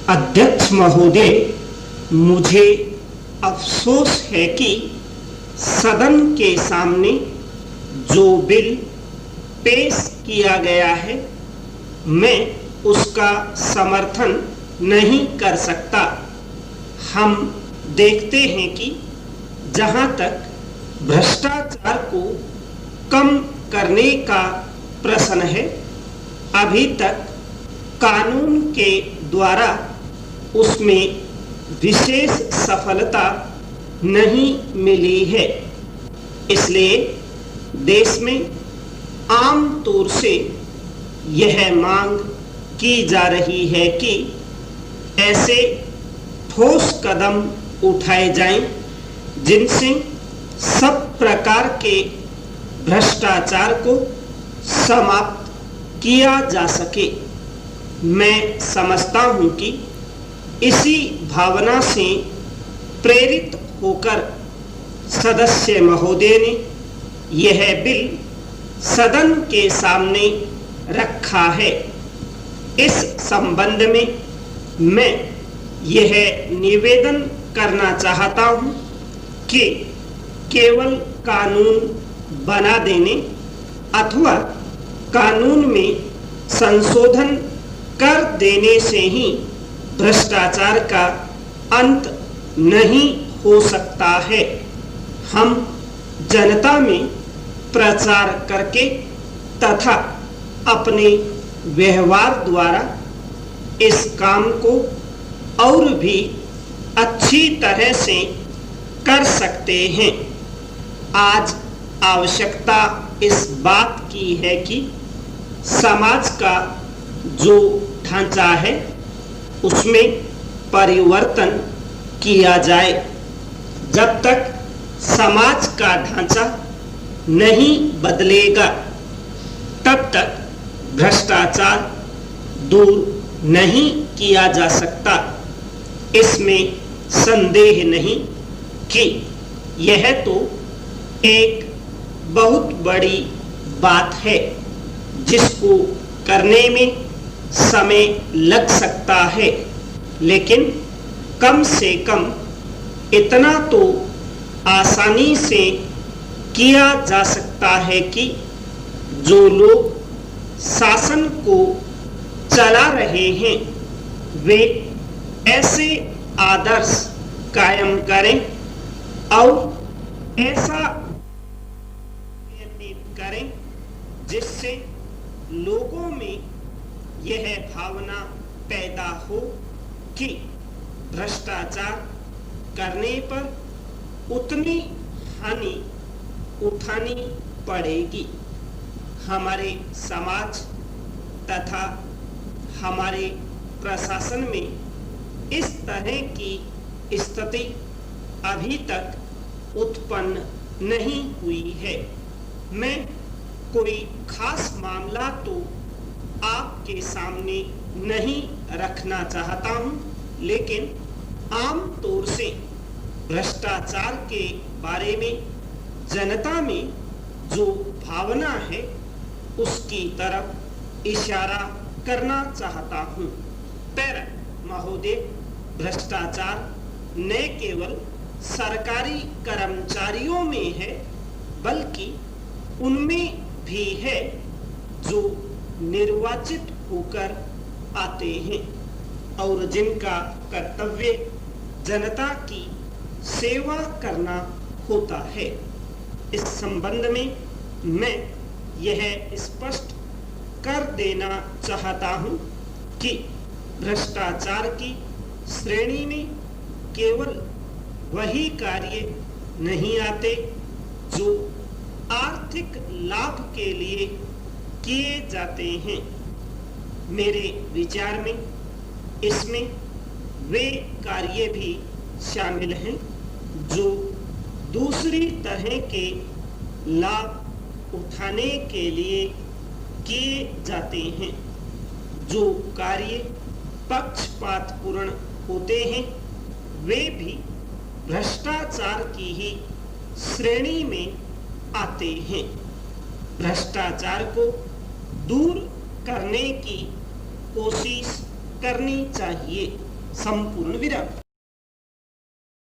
अध्यक्ष महोदय, मुझे अफसोस है कि सदन के सामने जो बिल पेश किया गया है, मैं उसका समर्थन नहीं कर सकता। हम देखते हैं कि जहां तक भ्रष्टाचार को कम करने का प्रश्न है, अभी तक कानून के द्वारा उसमें विशेष सफलता नहीं मिली है। इसलिए देश में आम तौर से यह मांग की जा रही है कि ऐसे ठोस कदम उठाए जाएं जिनसे सब प्रकार के भ्रष्टाचार को समाप्त किया जा सके। मैं समझता हूं कि इसी भावना से प्रेरित होकर सदस्य महोदय ने यह बिल सदन के सामने रखा है। इस संबंध में मैं यह निवेदन करना चाहता हूं कि केवल कानून बना देने अथवा कानून में संशोधन कर देने से ही भ्रष्टाचार का अंत नहीं हो सकता है। हम जनता में प्रचार करके तथा अपने व्यवहार द्वारा इस काम को और भी अच्छी तरह से कर सकते हैं। आज आवश्यकता इस बात की है कि समाज का जो ढांचा है उसमें परिवर्तन किया जाए। जब तक समाज का ढांचा नहीं बदलेगा, तब तक भ्रष्टाचार दूर नहीं किया जा सकता। इसमें संदेह नहीं कि यह तो एक बहुत बड़ी बात है जिसको करने में समय लग सकता है, लेकिन कम से कम इतना तो आसानी से किया जा सकता है कि जो लोग शासन को चला रहे हैं वे ऐसे आदर्श कायम करें और ऐसा करें जिससे लोगों में यह भावना पैदा हो कि भ्रष्टाचार करने पर उतनी हानि उठानी पड़ेगी। हमारे समाज तथा हमारे प्रशासन में इस तरह की स्थिति अभी तक उत्पन्न नहीं हुई है। मैं कोई खास मामला तो आपके सामने नहीं रखना चाहता हूं, लेकिन आम तौर से भ्रष्टाचार के बारे में जनता में जो भावना है उसकी तरफ इशारा करना चाहता हूं। पर महोदय, भ्रष्टाचार न केवल सरकारी कर्मचारियों में है बल्कि उनमें भी है जो निर्वाचित होकर आते हैं और जिनका कर्तव्य जनता की सेवा करना होता है। इस संबंध में मैं यह स्पष्ट कर देना चाहता हूं कि भ्रष्टाचार की श्रेणी में केवल वही कार्य नहीं आते जो आर्थिक लाभ के लिए किए जाते हैं। मेरे विचार में इसमें वे कार्य भी शामिल हैं जो दूसरी तरह के लाभ उठाने के लिए किए जाते हैं। जो कार्य पक्षपातपूर्ण होते हैं वे भी भ्रष्टाचार की ही श्रेणी में आते हैं। भ्रष्टाचार को दूर करने की कोशिश करनी चाहिए। संपूर्ण विराम।